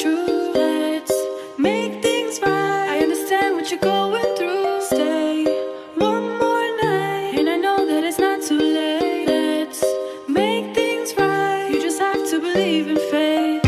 true. Let's make things right. I understand what you're going through. Stay one more night, and I know that it's not too late. Let's make things right. You just have to believe in fate.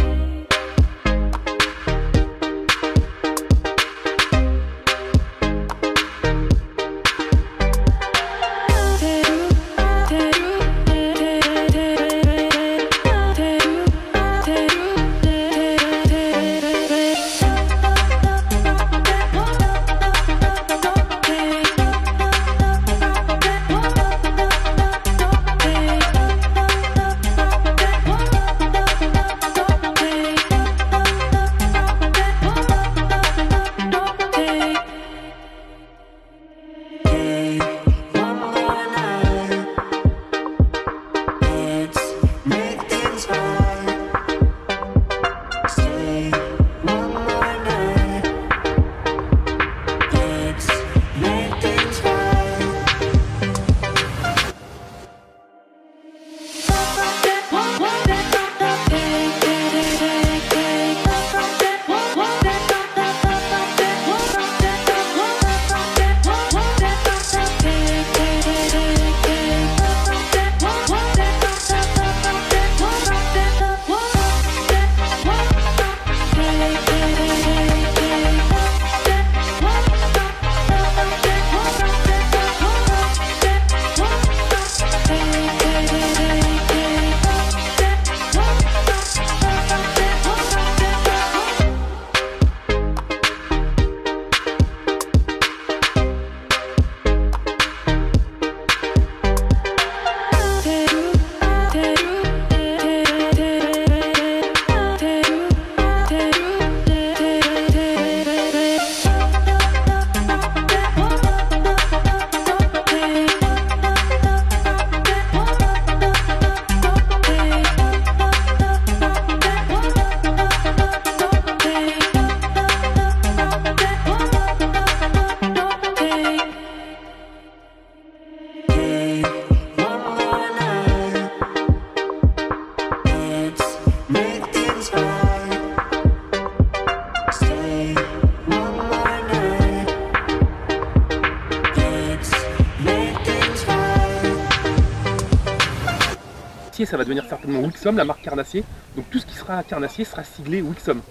Ça va devenir certainement Wixom, la marque Carnassier. Donc tout ce qui sera Carnassier sera siglé Wixom.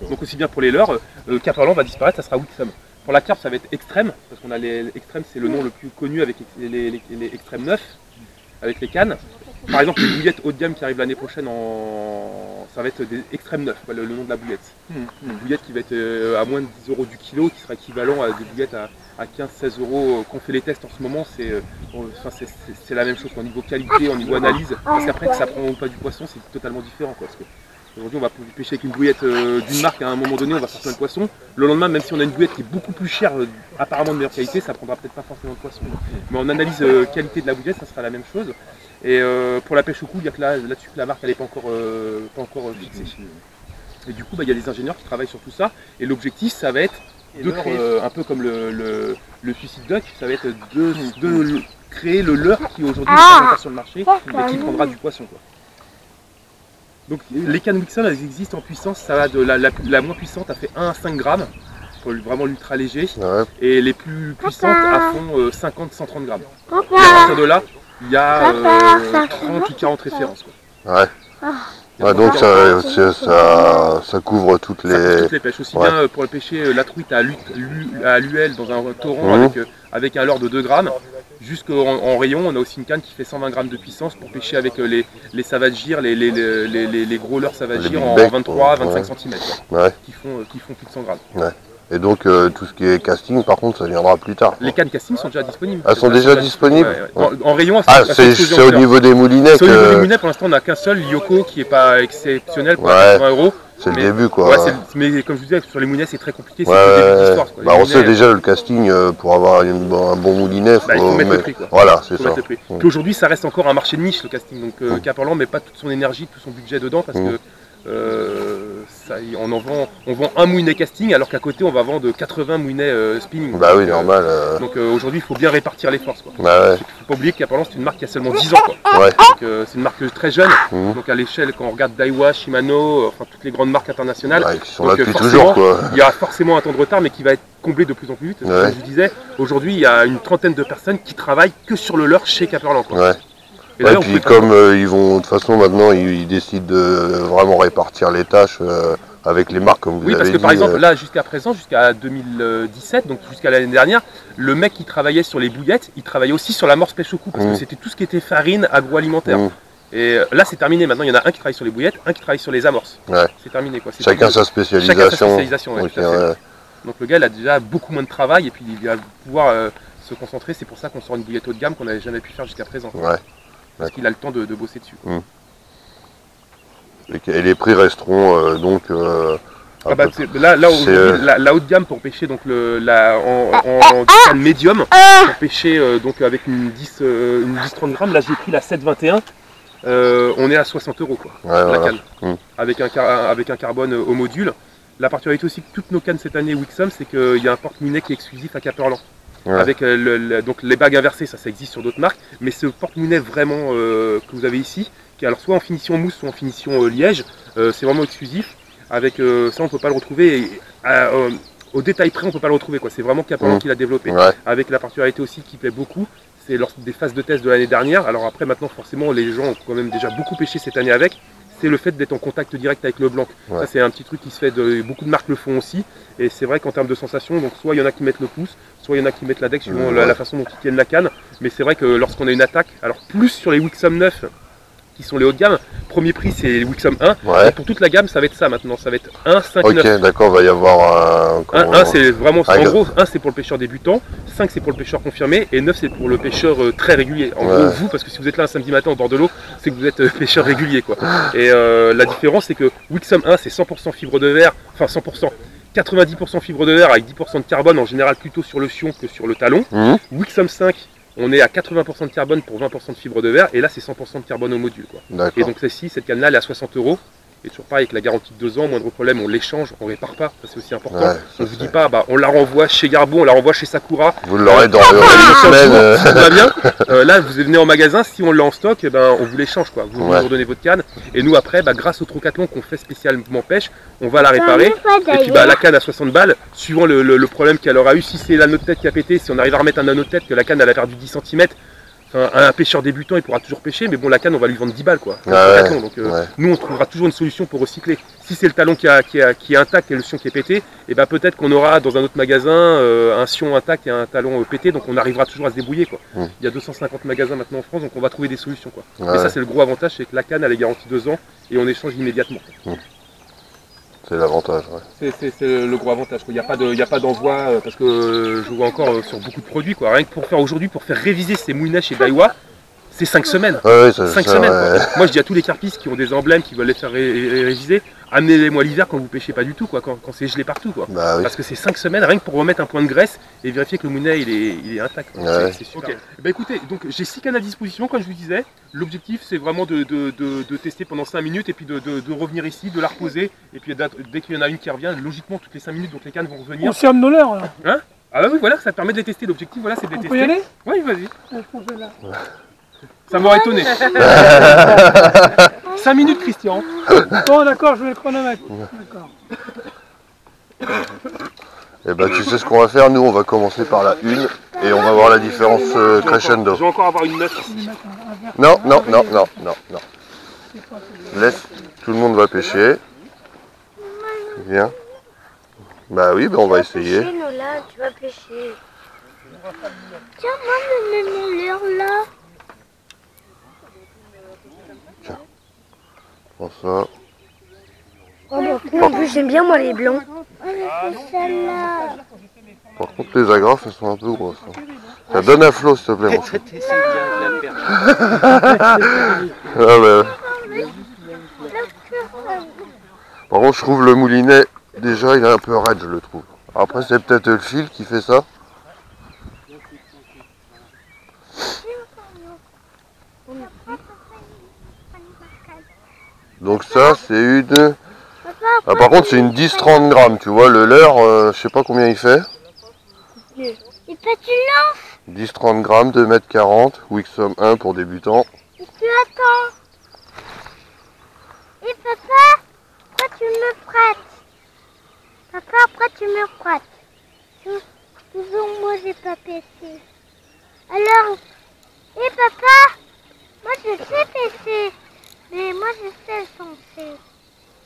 Donc aussi bien pour les leurres, Cap-Orlan va disparaître, ça sera Wixom. Pour la carpe, ça va être Extrême, parce qu'on a les Extrêmes, c'est le nom le plus connu avec les Extrêmes 9, avec les cannes. Par exemple, les bouillettes haut de gamme qui arrivent l'année prochaine, ça va être des Extrêmes 9, le nom de la bouillette. Une bouillette qui va être à moins de 10 € du kilo, qui sera équivalent à des bouillettes à 15-16 €. Quand on fait les tests en ce moment, c'est la même chose au niveau qualité, au niveau analyse, parce qu'après que ça prend ou pas du poisson, c'est totalement différent. Aujourd'hui, on va pêcher avec une bouillette d'une marque, à un moment donné, on va sortir le poisson. Le lendemain, même si on a une bouillette qui est beaucoup plus chère, apparemment de meilleure qualité, ça prendra peut-être pas forcément le poisson. Mais en analyse qualité de la bouillette, ça sera la même chose. Et pour la pêche au cou, il y a que là-dessus que la marque n'est pas encore fixée. Et du coup, il y a des ingénieurs qui travaillent sur tout ça. Et l'objectif, ça va être de créer, un peu comme le suicide duck, ça va être de créer le leurre qui aujourd'hui n'est pas sur le marché et qui prendra du poisson. Donc les cannes Wixom, elles existent en puissance, ça va de la moins puissante, a fait 1 à 5 grammes, pour vraiment l'ultra léger, et les plus puissantes à font 50-130 grammes. Et à partir de là, il y a 30 ou 40 références. Ouais, donc ça couvre toutes les pêches, aussi bien pour le pêcher la truite à l'UL dans un torrent avec un leurre de 2 grammes, jusqu'en rayon, on a aussi une canne qui fait 120 grammes de puissance pour pêcher avec les savagires, les gros leurres savagires en 23-25 cm qui font plus de 100 grammes. Et donc tout ce qui est casting, par contre, ça viendra plus tard. Les cannes casting sont déjà disponibles. Elles sont déjà disponibles. En rayon, c'est au niveau des moulinets. C'est au niveau des moulinets, pour l'instant on n'a qu'un seul, Lyoko, qui n'est pas exceptionnel pour 80 €. C'est le début quoi. Mais comme je vous disais, sur les moulinets c'est très compliqué, c'est le début de l'histoire. On sait déjà le casting, pour avoir un bon moulinet, il faut mettre le prix. Voilà, c'est ça. Puis aujourd'hui ça reste encore un marché de niche le casting, donc Cap-Orlan ne met pas toute son énergie, tout son budget dedans parce que on vend un moulinet casting alors qu'à côté on va vendre 80 moulinets spinning. Bah oui, normal. Donc aujourd'hui il faut bien répartir les forces. Bah ouais. Faut pas oublier qu'Apollon c'est une marque qui a seulement 10 ans. Quoi. Ouais. Donc c'est une marque très jeune. Donc à l'échelle, quand on regarde Daiwa, Shimano, enfin toutes les grandes marques internationales, Ouais, qui sont donc, là depuis forcément, toujours quoi. il y a forcément un temps de retard mais qui va être comblé de plus en plus vite. Ouais. Comme je vous disais, aujourd'hui il y a une trentaine de personnes qui travaillent que sur le leurre chez Caperland. Ouais. Et Et d'ailleurs, puis comme ils vont, de toute façon maintenant ils décident de vraiment répartir les tâches avec les marques comme vous oui, avez parce dit. que par exemple, là, jusqu'à présent, jusqu'à 2017, donc jusqu'à l'année dernière, le mec qui travaillait sur les bouillettes, il travaillait aussi sur l'amorce pêche au cou, parce que c'était tout ce qui était farine, agroalimentaire. Et là, c'est terminé. Maintenant, il y en a un qui travaille sur les bouillettes, un qui travaille sur les amorces. Ouais. C'est terminé, quoi. Chacun sa spécialisation. Chacun sa spécialisation, ouais, Ok, tout à fait. ouais. Donc le gars, il a déjà beaucoup moins de travail, et puis il va pouvoir se concentrer. C'est pour ça qu'on sort une bouillette haut de gamme qu'on n'avait jamais pu faire jusqu'à présent. Ouais. Parce qu'il a le temps de bosser dessus. Et les prix resteront donc. Ah bah, là aujourd'hui, la haut de gamme pour pêcher donc en canne médium, pour pêcher donc avec une 10-30 grammes, là j'ai pris la 721, on est à 60 € quoi, Ouais, la voilà. canne, avec un carbone au module. La particularité aussi que toutes nos cannes cette année Wixom, c'est qu'il y a un porte-moulinet qui est exclusif à Caperland. Ouais. Avec donc les bagues inversées, ça existe sur d'autres marques, mais ce porte-moulinet vraiment que vous avez ici, qui est alors soit en finition mousse, soit en finition liège, c'est vraiment exclusif. Avec ça, on peut pas le retrouver. Et, au détail près, on peut pas le retrouver. C'est vraiment Caperland qui l'a développé. Ouais. Avec la particularité aussi qui plaît beaucoup, c'est lors des phases de test de l'année dernière. Alors après, maintenant, forcément, les gens ont quand même déjà beaucoup pêché cette année avec. C'est le fait d'être en contact direct avec le blanc. Ouais. Ça, c'est un petit truc qui se fait. Beaucoup de marques le font aussi. Et c'est vrai qu'en termes de sensation, donc soit il y en a qui mettent le pouce, soit il y en a qui mettent l'index suivant la façon dont ils tiennent la canne. Mais c'est vrai que lorsqu'on a une attaque, alors plus sur les Wixom 9, qui sont les hauts de gamme. Premier prix c'est les Wixom 1. Ouais. Et pour toute la gamme ça va être ça maintenant, ça va être 1, 5, Ok, 9. d'accord, va y avoir un. 1 c'est vraiment, Ah, en gros 1 c'est pour le pêcheur débutant, 5 c'est pour le pêcheur confirmé et 9 c'est pour le pêcheur très régulier. En gros vous, parce que si vous êtes là un samedi matin au bord de l'eau, c'est que vous êtes pêcheur régulier quoi. Et la différence c'est que Wixom 1 c'est 100% fibre de verre, enfin 100%. 90% fibre de verre avec 10% de carbone en général plutôt sur le fion que sur le talon. Wixom 5 on est à 80% de carbone pour 20% de fibre de verre et là c'est 100% de carbone au module quoi. Et donc celle-ci, cette canne là elle est à 60 €. Et toujours pareil avec la garantie de 2 ans, moindre problème, on l'échange, on répare pas, ça c'est aussi important. Ouais, On ne vous dit pas, bah, on la renvoie chez Garbo, on la renvoie chez Sakura. Vous l'aurez dans une semaine. Ça va bien. Là vous venez en magasin, si on l'a en stock, eh ben, on vous l'échange quoi. Vous nous redonnez votre canne. Et nous après, bah, grâce au Trocathlon qu'on fait spécialement pêche, on va la réparer. Et puis bah, la canne à 60 balles, suivant le problème qu'elle aura eu, si c'est l'anneau de tête qui a pété, si on arrive à remettre un anneau de tête, que la canne elle a perdu 10 cm. Enfin, un pêcheur débutant il pourra toujours pêcher, mais bon la canne on va lui vendre 10 balles quoi. Donc nous on trouvera toujours une solution pour recycler. Si c'est le talon qui est intact et le sion qui est pété, et ben peut-être qu'on aura dans un autre magasin un sion intact et un talon pété, donc on arrivera toujours à se débrouiller quoi. Il y a 250 magasins maintenant en France, donc on va trouver des solutions quoi. Et ça c'est le gros avantage, c'est que la canne elle est garantie 2 ans et on échange immédiatement. C'est l'avantage. C'est le gros avantage. Il n'y a pas d'envoi parce que je vois encore sur beaucoup de produits. Quoi. Rien que pour faire aujourd'hui, pour faire réviser ces moulinets chez Daiwa, c'est 5 semaines. 5 semaines. Quoi. Moi je dis à tous les carpistes qui ont des emblèmes, qui veulent les faire réviser, amenez-les-moi l'hiver quand vous pêchez pas du tout, quoi, quand c'est gelé partout. Quoi. Bah, oui. Parce que c'est 5 semaines rien que pour remettre un point de graisse et vérifier que le moulinet il est intact. C'est super. Bah, écoutez, donc j'ai 6 cannes à disposition, comme je vous disais. L'objectif c'est vraiment de tester pendant 5 minutes et puis de revenir ici, de la reposer. Et puis dès qu'il y en a une qui revient, logiquement toutes les 5 minutes, donc les cannes vont revenir. On ferme nos leurres là. Hein? Ah bah oui, voilà, ça te permet de les tester. L'objectif voilà, c'est de les tester. On peut y aller? Oui, vas-y. Là. Ça m'aurait étonné. 5 minutes, Christian. Bon, d'accord, je vais le chronomètre. D'accord. Et ben tu sais ce qu'on va faire, nous on va commencer par la 1 et on va voir la différence crescendo. Je vais encore avoir une note ici. Non. Laisse, tout le monde va pêcher. Viens. Bah oui, on va essayer. Pêcher, Nola, tu vas pêcher. Tiens, moi, le leurre là. Prends ça. En plus, j'aime bien moi les blancs. Celle-là. Par contre les agrafes elles sont un peu grosses. Ça donne à flot s'il te plaît mon chou. Par contre je trouve le moulinet, déjà il est un peu raide je le trouve. Après c'est peut-être le fil qui fait ça. Donc ça c'est une Ah, par contre, c'est une 10-30 grammes, tu vois. Le leurre, je sais pas combien il fait. Et toi, tu lances. 10-30 grammes, 2,40 m. Wixom 1 pour débutants. Et tu attends. Et papa, pourquoi tu me prêtes? Papa, pourquoi tu me prêtes? Toujours moi, j'ai pas pêché. Alors, et papa, moi je sais pêcher. Mais moi je sais lancer.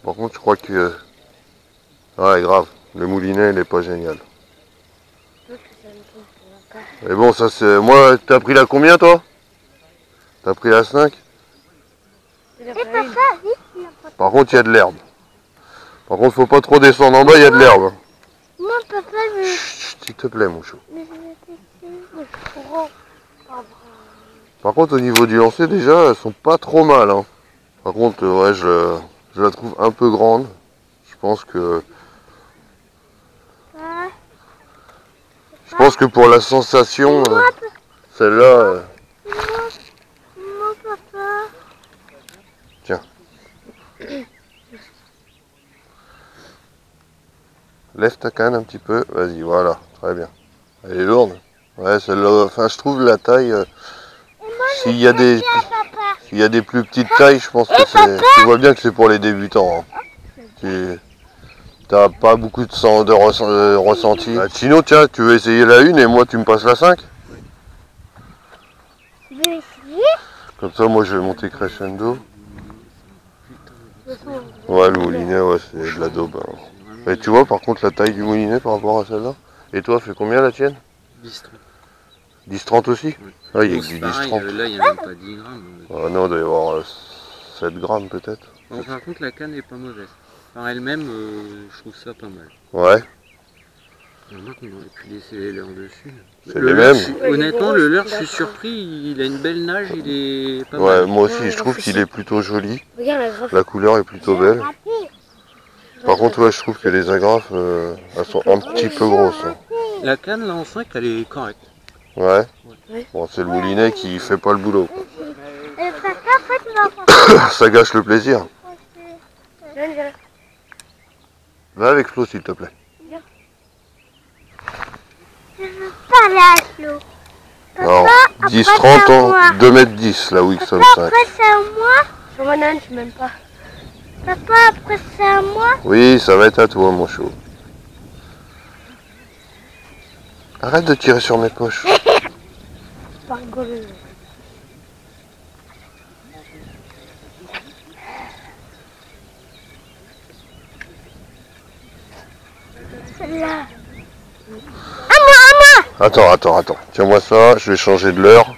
Par contre, je crois que... Ouais, grave. Le moulinet, il est pas génial. Mais bon, ça c'est... Moi, t'as pris la combien, toi? T'as pris la 5? Et papa, vite, il a pas. Par contre, il y a de l'herbe. Par contre, faut pas trop descendre en bas, il y a de l'herbe. Moi, papa, je... Chut, s'il te plaît, mon chou. Mais je vais pêcher. Mais je cours. Par contre, au niveau du lancer, déjà, elles sont pas trop mal. Hein. Par contre, ouais, je la trouve un peu grande. Je pense que... Je pense que pour la sensation, celle-là... Moi, papa. Tiens. Lève ta canne un petit peu. Vas-y, voilà. Très bien. Elle est lourde. Ouais, celle-là... Enfin, je trouve la taille... S'il y a des plus petites tailles, je pense que c'est... Tu vois bien que c'est pour les débutants. Hein. T'as pas beaucoup de ressenti. Bah, Chino, tiens, tu veux essayer la 1 et moi tu me passes la 5? Tu veux essayer? Comme ça, moi je vais monter crescendo. Ouais, le moulinet, ouais, c'est de la daube. Hein. Et tu vois par contre la taille du moulinet par rapport à celle-là? Et toi, fait combien la tienne? 10-30. 10-30 aussi? Oui. Ah, il y a Bon, que du pareil, 10-30. là, il n'y a même pas 10 grammes. Ah non, il doit y avoir 7 grammes peut-être. Bon, par contre, la canne n'est pas mauvaise. Par elle-même, je trouve ça pas mal. Ouais. Il y en a qu'on aurait pu laisser les leurres dessus. C'est les mêmes. Honnêtement, le leurre, je suis surpris, il a une belle nage, il est pas Ouais, mal. moi aussi, je trouve qu'il est plutôt joli. Regarde la graffe. La couleur est plutôt belle. Par contre, ouais, je trouve que les agrafes, elles sont un petit peu grosses. Hein. La canne, là, en 5, elle est correcte. Ouais. Ouais. Bon, c'est le moulinet qui fait pas le boulot. Quoi. Papa, après tu vas Ça gâche le plaisir. Viens. Va avec Flo, s'il te plaît. Je veux pas aller à l'eau. Alors, Papa, 10, après, 30 c'est à ans, moi. 2,10 m la Wixom Papa, 5. après c'est à moi. Sur ma nane, je m'aime pas. Papa, après c'est à moi. Oui, ça va être à toi, mon chou. Arrête de tirer sur mes poches. Pas rigoler. Celle-là. À moi. Attends. Tiens-moi ça, je vais changer de l'heure.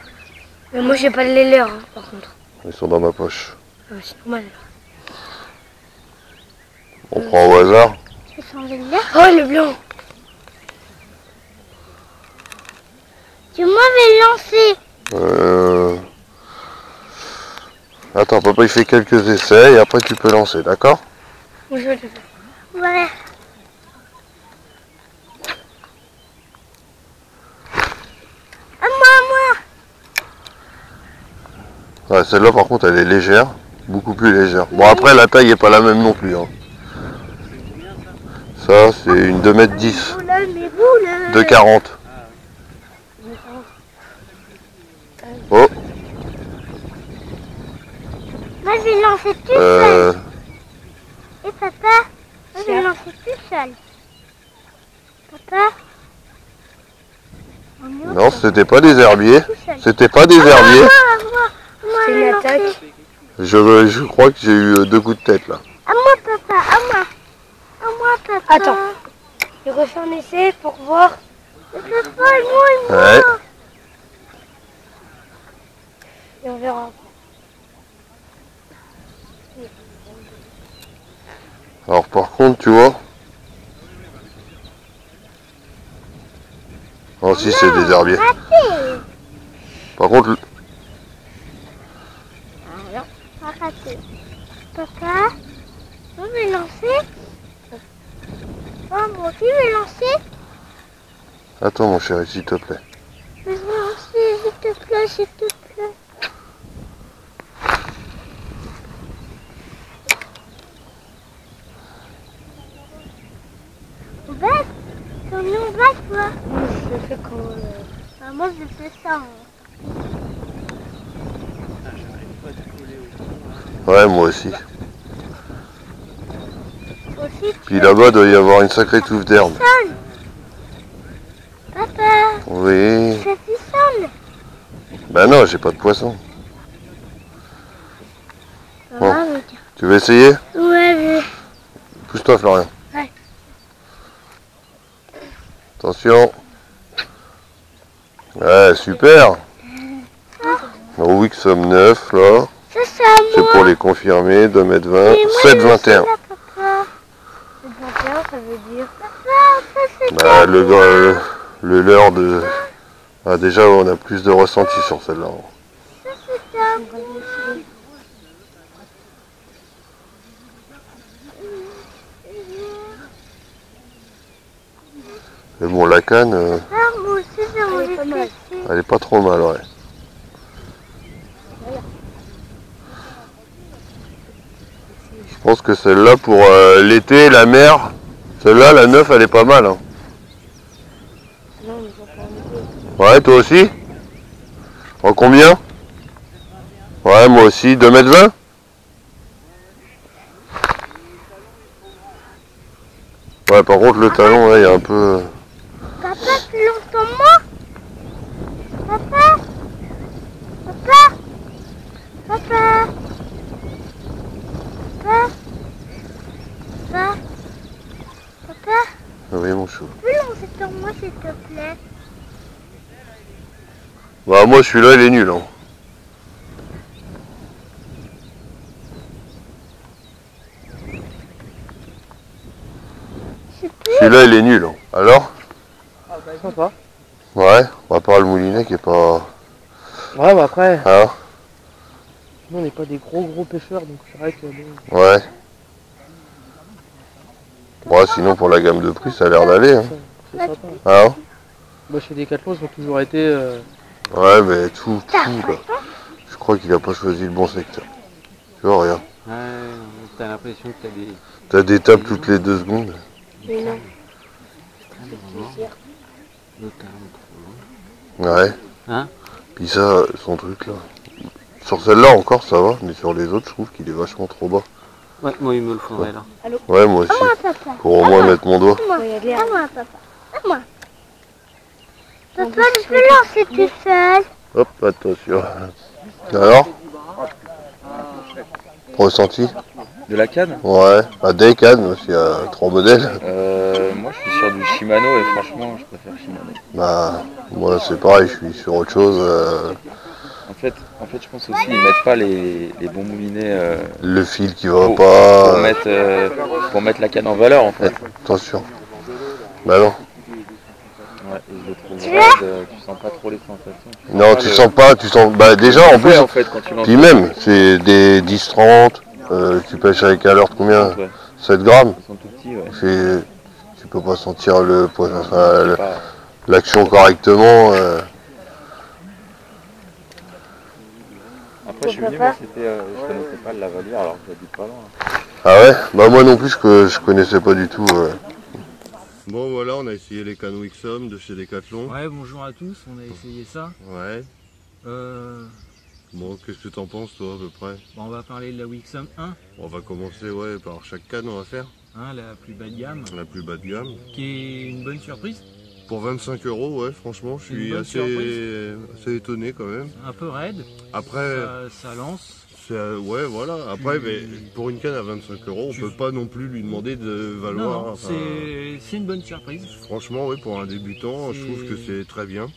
Mais moi j'ai pas les leurs, hein, par contre. Ils sont dans ma poche. C'est normal. On prend au hasard. Tu veux changer de l'heure? Oh, le blanc. Tu m'avais lancé. Attends, papa il fait quelques essais et après tu peux lancer, d'accord? Je vais le faire. Ouais. À moi. Ouais, celle-là par contre elle est légère, beaucoup plus légère. Bon après la taille est pas la même non plus. Hein. Ça c'est une 2,10 m, 2,40 m. Oh, Moi je vais lancer tout seul. Et papa, moi je vais lancer tout seul. Papa. non, c'était pas des herbiers. C'était pas des herbiers. C'est une attaque. Je crois que j'ai eu 2 coups de tête là. À moi papa, à moi papa. Attends, je refais un essai pour voir. Papa et moi. Ouais. Et on verra. Alors par contre, tu vois. Oh si, c'est des herbiers. Raté. Par contre, Raté. Papa, on va lancer. Oh, moi aussi je vais lancer. attends mon chéri, s'il te plaît. Je vais lancer, s'il te plaît, s'il te plaît. T'en es en bas, toi? Moi, je le fais quand... Ah, moi, je fais ça. Hein. Ouais, moi aussi. Aussi, Puis là-bas, doit y avoir une sacrée touffe d'herbe. sonne. Papa, Oui. ça sonne. Bah non, j'ai pas de poisson. Bon. Maman me dit. Tu veux essayer? Ouais, Pousse-toi, Florian. Ouais. Attention. Ouais, super. Le Wixom 9, là. ça, c'est à C'est moi. pour les confirmer, 2,20 m, Et moi, 7,21. je suis là, papa. Le 21, ça veut dire... Papa, ça, c'est Bah, le leurre de... Ah, déjà, on a plus de ressenti sur celle-là. à moi. Mais bon, la canne, Ah, moi aussi, j'ai envie de pêcher. elle est pas trop mal, ouais. Je pense que celle-là, pour l'été, la mer, celle-là, la 9, elle est pas mal. Hein. Non, mais j'en prends un peu. Ouais, toi aussi? En combien? Ouais, moi aussi, 2,20 m? Ouais, par contre, le talon, là, il y a un peu... Papa, tu l'entends moi? Papa? Papa? Papa? Papa? Papa? Papa? Oui, mon chou. Tu peux lancer sur moi, s'il te plaît? Bah, moi, celui-là, il est nul. Hein. Celui-là, il est nul. Hein. Alors? Sympa. Ouais, à part le moulinet qui est pas... Ouais, bah après, Hein? nous on n'est pas des gros pêcheurs, donc c'est vrai que... Ouais. Ouais, sinon, pour la gamme de prix, ça a l'air d'aller. Hein. C'est sympa. Hein? Moi chez Decathlon, ils ont toujours été... Ouais, mais tout, là. Je crois qu'il a pas choisi le bon secteur. Tu vois, regarde. Ouais, t'as l'impression que t'as des... T'as des tables toutes les 2 secondes. Mais non. Ouais. Hein? Puis ça, son truc là. Sur celle-là encore ça va, mais sur les autres je trouve qu'il est vachement trop bas. Ouais, moi il me le faudrait là. Ouais, moi aussi. À moi, papa. Pour au moins mettre mon doigt. À moi, Regarde, à moi, papa. À moi. Papa, je peux lancer tout seul. Hop, attention. Alors? Ressenti? De la canne? Ouais, à des cannes, il y a 3 modèles. Moi je suis sur du Shimano et franchement je préfère Shimano. Bah, moi c'est pareil, je suis sur autre chose. En fait je pense aussi ils mettent pas les bons moulinets Le fil qui va pour pas. mettre la canne en valeur en fait. Attention. Bah non. Ouais, et je le trouve raide, tu sens pas trop les sensations. Non, tu sens pas, tu sens. Bah déjà en plus. En fait quand tu lances. Puis même, c'est des 10-30. Tu pêches avec à l'heure combien? Ouais. 7 grammes. Ils sont tout petits, ouais. Tu peux pas sentir le poisson, enfin, C'est pas- l'action correctement. Après je suis venu, moi c'était, je connaissais pas le Lavalier alors que j'habite pas loin. Ah ouais? Bah moi non plus je connaissais pas du tout. Bon voilà, on a essayé les cannes Wixom de chez Decathlon. Ouais, bonjour à tous, on a essayé ça. Ouais. Bon, Bon, qu'est-ce que t'en penses toi à peu près? on va parler de la Wixom 1, On va commencer ouais par chaque canne on va faire. hein, la plus bas de gamme, La plus bas de gamme. qui est une bonne surprise, Pour 25 €, ouais, franchement, je Une suis bonne assez étonné quand même. un peu raide, Après, ça lance. ouais, voilà. Après, mais pour une canne à 25 €, on Tu- peut pas non plus lui demander de valoir. Non, enfin, c'est une bonne surprise. franchement, ouais, pour un débutant, je trouve que c'est très bien.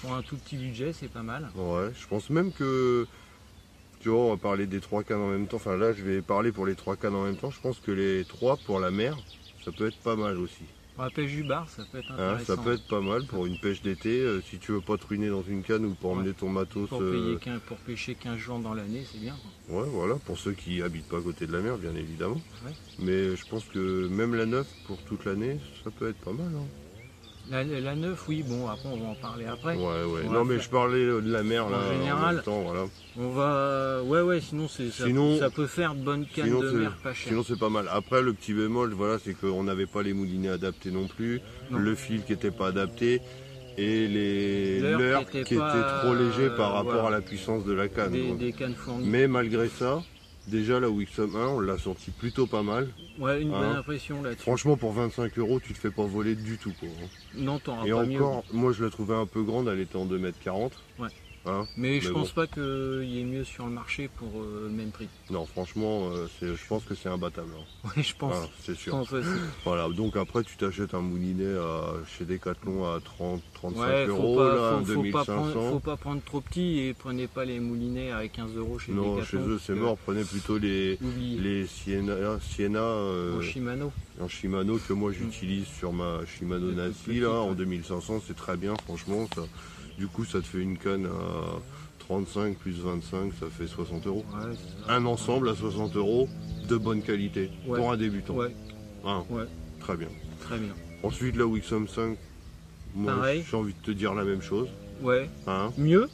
Pour un tout petit budget, c'est pas mal. Ouais, je pense même que, tu vois, on va parler des 3 cannes en même temps. Enfin, là, je vais parler pour les 3 cannes en même temps. Je pense que les 3 pour la mer, ça peut être pas mal aussi. Pour la pêche du bar, ça peut être Hein, intéressant. ça peut être pas mal pour une pêche d'été. Si tu veux pas te ruiner dans une canne ou pour emmener ton matos. Pour pêcher 15 jours dans l'année, c'est bien, quoi. Ouais, voilà, pour ceux qui habitent pas à côté de la mer, bien évidemment. Ouais. Mais je pense que même la 9 pour toute l'année, ça peut être pas mal. Hein. La 9, oui, bon, après on va en parler après. Ouais, ouais. On Non, va mais faire- je parlais de la mer là. En général, même temps, voilà. On va. Ouais, sinon, ça peut faire de bonnes cannes sinon, de mer pas chères. Sinon, c'est pas mal. Après, le petit bémol, voilà, c'est qu'on n'avait pas les moulinets adaptés non plus, Non. le fil qui n'était pas adapté et Leurre qui qui était était trop léger par rapport voilà. à la puissance de la canne. quoi. Des cannes fournies. Mais malgré ça, déjà la Wixom 1, on l'a sorti plutôt pas mal. Ouais, une bonne Hein. impression là-dessus. Franchement, pour 25 €, tu te fais pas voler du tout. Quoi. Non, t'auras Et pas encore, moi je la trouvais un peu grande, elle était en 2,40 m. Ouais. Hein, mais je bon. pense pas qu'il y ait mieux sur le marché pour le même prix. Non, franchement, je pense que c'est imbattable. Hein. Ouais, je pense. Ah, c'est sûr. Je pense aussi. Voilà, donc après tu t'achètes un moulinet chez Decathlon à 35 Ouais, €, là, 2500. faut pas prendre trop petit et prenez pas les moulinets à 15 € chez Non, Decathlon. chez eux c'est mort, prenez plutôt les Sienna en Shimano. en Shimano que moi j'utilise sur ma Shimano Nazi là, en 2500, c'est très bien franchement. Ça, du coup ça te fait une canne à 35 plus 25, ça fait 60 €. Ouais, Un ensemble à 60 € de bonne qualité Ouais. pour un débutant. Ouais, Hein, ouais, très bien. très bien. Ensuite la Wixom 5, moi Pareil. j'ai envie de te dire la même chose. Ouais. Hein. Mieux,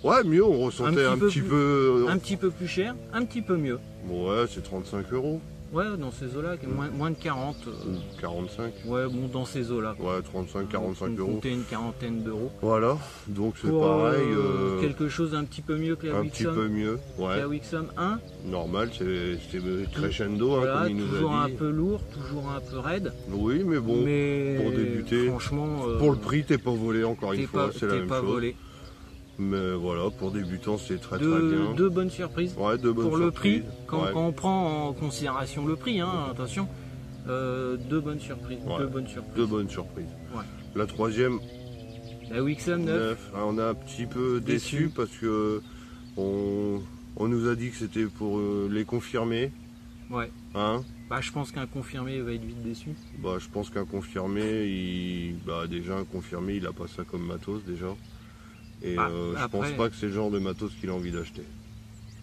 Ouais, mieux, on ressentait un petit peu. un petit peu plus cher, un petit peu mieux. Ouais, c'est 35 €. Ouais, dans ces eaux-là, moins de 40. Ou 45. Ouais, bon, dans ces eaux-là. Ouais, 35-45 €. Comptez une quarantaine d'euros. Voilà, donc c'est Pour pareil. quelque chose d'un petit peu mieux que la un petit Wixom. peu mieux, ouais. La Wixom 1, Normal, c'est crescendo, hein, voilà, comme il nous toujours a un dit. peu lourd, toujours un peu raide. Oui, mais bon, mais pour débuter, franchement, pour le prix, t'es pas volé encore une t'es fois, pas, c'est la t'es même pas chose. volé. Mais voilà, pour débutants, c'est très très bien. Deux bonnes surprises. Ouais, deux bonnes Pour le prix, surprises. quand Ouais. on prend en considération le prix, hein, attention, deux bonnes surprises. Ouais. Deux bonnes surprises. Deux bonnes surprises. Ouais. La troisième, La Wixom 9. on a un petit peu déçu parce que on nous a dit que c'était pour les confirmer. Ouais. Hein, Bah, je pense qu'un confirmé va être vite déçu. bah, je pense qu'un confirmé, déjà un confirmé, il a pas ça comme matos déjà. Et je pense après- pas que c'est le genre de matos qu'il a envie d'acheter.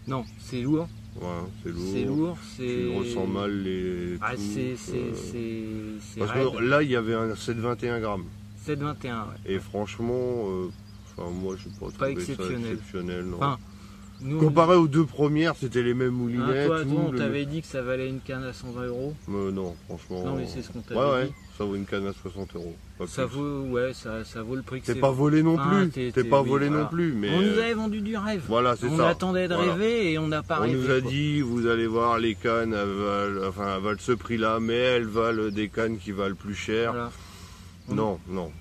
Non, c'est lourd. Ouais, c'est lourd. C'est lourd. Tu ressens mal les. Ah, tout, c'est Parce raide. que là, il y avait un 7,21 grammes. 7,21, ouais. Et franchement, moi, je n'ai pas trouvé exceptionnel. ça exceptionnel. Non. Enfin, nous, Comparé aux deux premières, c'était les mêmes hein, moulinets. toi, tout, on t'avait dit que ça valait une canne à 120 €. Non, franchement. Non, mais c'est ce qu'on t'avait Ouais, dit. ça vaut une canne à 60 €. Pas Ça plus. vaut, ouais, ça vaut le prix que T'es c'est. pas volé non Enfin, plus. T'es pas oui, volé voilà. non plus. Mais On nous avait vendu du rêve. voilà, c'est On ça. attendait de Voilà. rêver et on n'a pas On rêvé. nous a quoi. dit, vous allez voir, les cannes, elles valent ce prix-là, mais elles valent des cannes qui valent plus cher. Voilà. Non.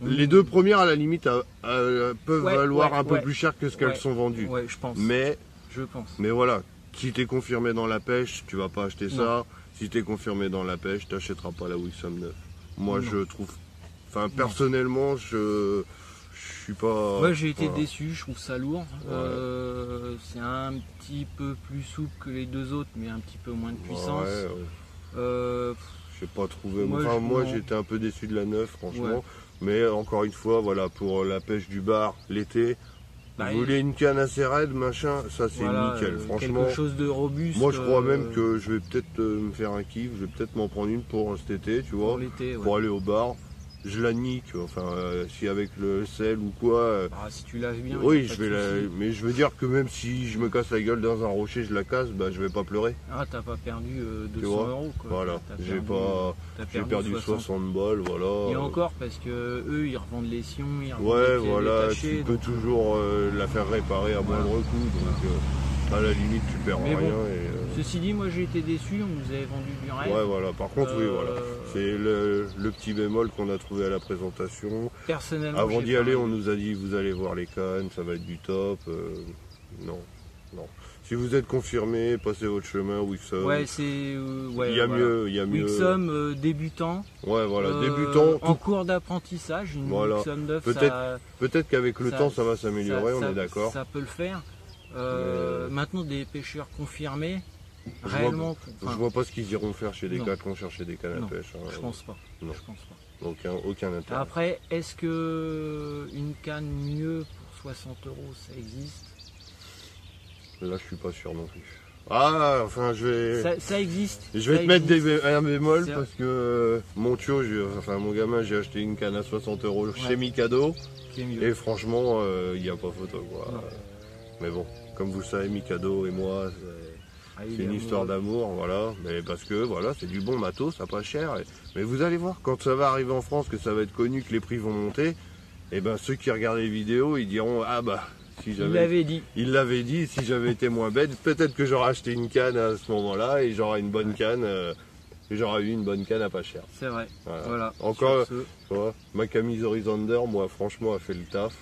Les deux premières, à la limite, peuvent Ouais, valoir ouais, un peu ouais. plus cher que ce qu'elles Ouais. sont vendues. Ouais, je pense. Je pense. Mais voilà, si t'es confirmé dans la pêche, tu vas pas acheter ça. Si t'es confirmé dans la pêche, t'achèteras pas la Wixom 9. Moi, Non. je trouve... Enfin, personnellement, je suis pas... Moi j'ai été voilà. déçu, je trouve ça lourd. C'est un petit peu plus souple que les deux autres, mais un petit peu moins de puissance. Ouais. J'ai pas trouvé... Moi, Moi, non. j'étais un peu déçu de la 9, franchement. Ouais. Mais encore une fois, voilà, pour la pêche du bar, l'été, Bah, vous voulez une canne assez raide, machin, ça c'est voilà, nickel. Franchement, quelque chose de robuste. moi je crois même que je vais peut-être me faire un kiff, je vais peut-être m'en prendre une pour cet été, tu vois, pour l'été. Ouais. pour aller au bar. Je la nique, enfin, si avec le sel ou quoi. Ah, si tu laves bien. Oui, y a pas je de vais la... souci. mais je veux dire que même si je me casse la gueule dans un rocher, je la casse, bah je vais pas pleurer. Ah, t'as pas perdu 200 Tu vois, € quoi. Voilà, T'as j'ai perdu 60 balles, voilà. Et encore parce que eux ils revendent les sions, ils revendent Ouais, les pieds voilà, détachés, tu peux donc- toujours la faire réparer à moindre coût, donc à la limite tu perds Mais rien. bon, et, Ceci dit, moi j'ai été déçu, on nous avait vendu du rêve. ouais, voilà, par contre, oui, voilà. Euh, C'est le petit bémol qu'on a trouvé à la présentation. Personnellement, Avant j'ai d'y pas aller, rêvé. on nous a dit vous allez voir les cannes, ça va être du top. Non. Si vous êtes confirmé, passez votre chemin, Wixom. Ouais, c'est. Ouais, il y a voilà. mieux, il y a mieux. Wixom débutant. Ouais, voilà, débutant. En cours d'apprentissage, une Voilà. Wixom 9, Peut-être qu'avec le temps, ça va s'améliorer, on est d'accord. Ça peut le faire. Maintenant, des pêcheurs confirmés, Je réellement. Je vois pas ce qu'ils iront faire chez non. Decathlon, chercher des cannes à Non, pêche. Hein. je pense pas. Non. Je pense pas. Aucun intérêt. Après, est-ce que une canne mieux pour 60 € ça existe? Là, je suis pas sûr non plus. Ah, enfin, je vais... Ça existe. Je vais te mettre un bémol C'est- parce que mon tio, mon gamin, j'ai acheté une canne à 60 € chez Mikado. Qui est mieux. Et franchement, il n'y a pas photo, quoi. Non. Mais bon, comme vous le savez, Mikado et moi, c'est une histoire d'amour, voilà. Mais parce que, voilà, c'est du bon matos, ça pas cher. Mais vous allez voir, quand ça va arriver en France, que ça va être connu, que les prix vont monter, et ben ceux qui regardent les vidéos, ils diront, ah bah, si j'avais... Il l'avait dit. Il l'avait dit, si j'avais été moins bête, peut-être que j'aurais acheté une canne à ce moment-là, et j'aurais une bonne canne, j'aurais eu une bonne canne à pas cher. C'est vrai. Voilà. Voilà. Encore, Sur ce- tu vois, ma Camille Horizonder, moi, franchement, a fait le taf.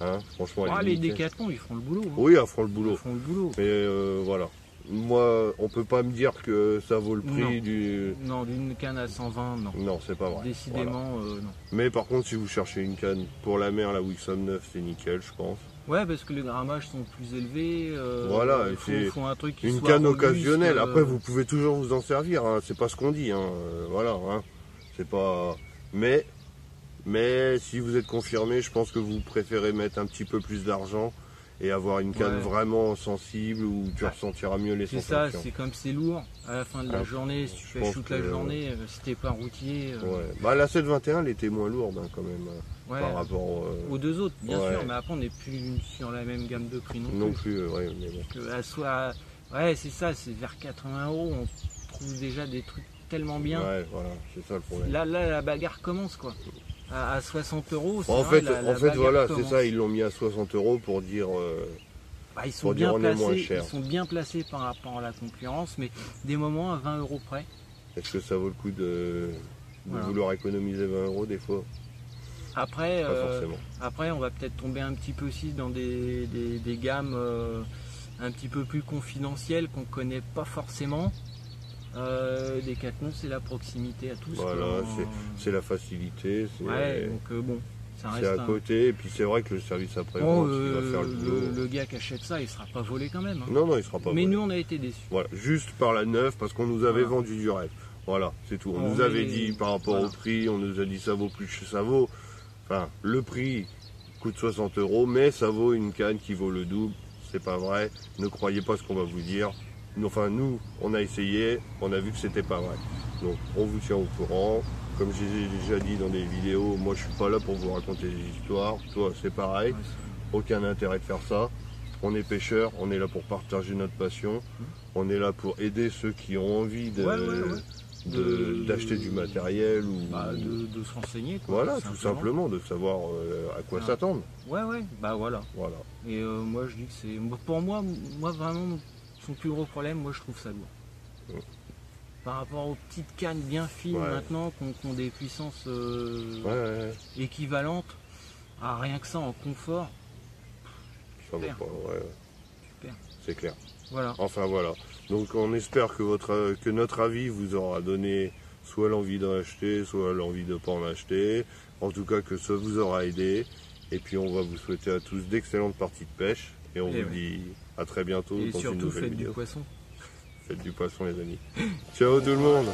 Hein, franchement, elle est les nickel. Décathlon, ils font le boulot. hein. Oui, à fond le boulot. Ils font le boulot. Mais voilà. Moi, on peut pas me dire que ça vaut le prix Non. du... Non, d'une canne à 120, non. Non, c'est pas vrai. Décidément, non. Mais par contre, si vous cherchez une canne pour la mer, la Wixom 9, c'est nickel, je pense. Ouais, parce que les grammages sont plus élevés. Voilà, et il c'est faut un truc qui une soit canne robuste, occasionnelle. Après, vous pouvez toujours vous en servir, hein. C'est pas ce qu'on dit, hein. Voilà, hein. C'est pas... Mais si vous êtes confirmé, je pense que vous préférez mettre un petit peu plus d'argent et avoir une canne vraiment sensible où tu ressentiras mieux les C'est ça, sensations. c'est comme c'est lourd. À la fin de la Ah, journée, si tu je fais pense shoot la que- journée, si t'es pas routier. Ouais. Bah, la 721, elle était moins lourde, hein, quand même, Ouais, par rapport aux deux autres, bien ouais. sûr, mais après on n'est plus sur la même gamme de prix non, non plus. Ouais, mais bon. Que à soit, ouais, c'est ça, c'est vers 80 €, on trouve déjà des trucs tellement bien. Ouais, voilà, c'est ça le problème. Là, la bagarre commence quoi. À 60 €, c'est En vrai, fait, la en fait bagarre voilà, c'est commence. ça, ils l'ont mis à 60 € pour dire... Bah, ils sont pour dire bien on est moins placés, cher. ils sont bien placés par rapport à la concurrence, mais des moments à 20 € près. Est-ce que ça vaut le coup de Voilà. vouloir économiser 20 € des fois? Après, Pas forcément. après, on va peut-être tomber un petit peu aussi dans des gammes un petit peu plus confidentielles qu'on connaît pas forcément. Décathlon, c'est la proximité à tous. Voilà, quoi. c'est la facilité, c'est Ouais, donc bon, ça reste. à côté, et puis c'est vrai que le service après-vente, il va faire le boulot. le gars qui achète ça, il sera pas volé quand même. hein. Non, non, il sera pas Mais volé. nous, on a été déçus. Voilà, juste par la neuve, parce qu'on nous avait Voilà. vendu du rêve. Voilà, c'est tout. On On nous avait est- dit par rapport voilà. au prix, on nous a dit ça vaut plus que ça vaut. Enfin, le prix coûte 60 €, mais ça vaut une canne qui vaut le double. C'est pas vrai. Ne croyez pas ce qu'on va vous dire. Enfin, nous, on a essayé, on a vu que c'était pas vrai. Donc, on vous tient au courant. Comme j'ai déjà dit dans des vidéos, moi je suis pas là pour vous raconter des histoires. Toi, c'est pareil. Aucun intérêt de faire ça. On est pêcheurs, on est là pour partager notre passion. On est là pour aider ceux qui ont envie de, d'acheter du matériel ou de se renseigner. Quoi, voilà, tout simplement, de savoir à quoi s'attendre. Ouais, bah voilà. Voilà. Et moi, je dis que c'est. Pour moi vraiment, son plus gros problème, moi, je trouve ça lourd. Par rapport aux petites cannes bien fines maintenant, qui ont des puissances équivalentes, à rien que ça en confort. Ça va pas, Super. C'est clair. Voilà. Enfin voilà. Donc on espère que notre avis vous aura donné soit l'envie d'en acheter, soit l'envie de ne pas en acheter. En tout cas que ça vous aura aidé. Et puis on va vous souhaiter à tous d'excellentes parties de pêche. Et on vous dit à très bientôt Et dans une surtout, nouvelle faites vidéo. du poisson. Faites du poisson les amis. Ciao tout le monde.